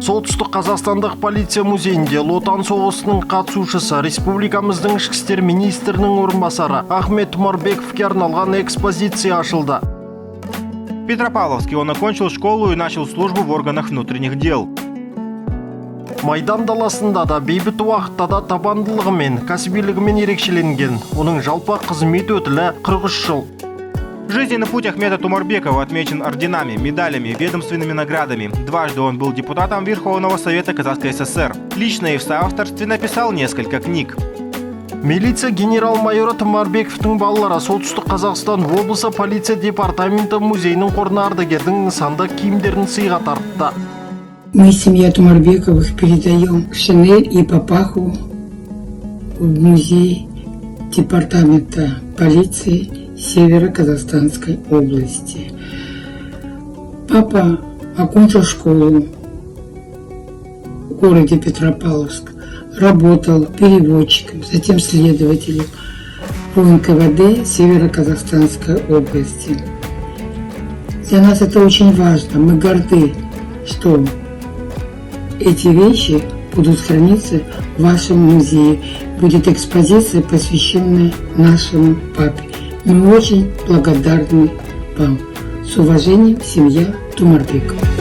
Солтүстік Қазақстандық полиция музейінде Ұлы Отан соғысының қатысушысы, республикамыздың ішкі істер министрінің орынбасары Ахмет Тұмарбековке арналған экспозиция ашылды. В Петропавловске он окончил школу и начал службу в органах внутренних дел. Майдан даласында да бейбіт уақытта да табандылығымен, кәсібилігімен ерекшеленген. Оның жалпы қызмет өтілі 43 жыл. Жизненный путь Ахмета Тумарбекова отмечен орденами, медалями, ведомственными наградами. Дважды он был депутатом Верховного Совета Казахской ССР. Лично и в соавторстве написал несколько книг. Милиция генерал-майоры Тұмарбековтың балалары Солтүстік Қазақстан облысы полиция департаменті музейінің қорына ардагердің нысанды киімдерін сыйға тартты. Мы, семья Тумарбековых, передаем шинель и папаху в музей департамента полиции Северо-Казахстанской области. Папа окончил школу в городе Петропавловск, работал переводчиком, затем следователем в НКВД Северо-Казахстанской области. Для нас это очень важно, мы горды, что эти вещи будут храниться в вашем музее. Будет экспозиция, посвященная нашему папе. Мы очень благодарны вам. С уважением, семья Тумарбекова.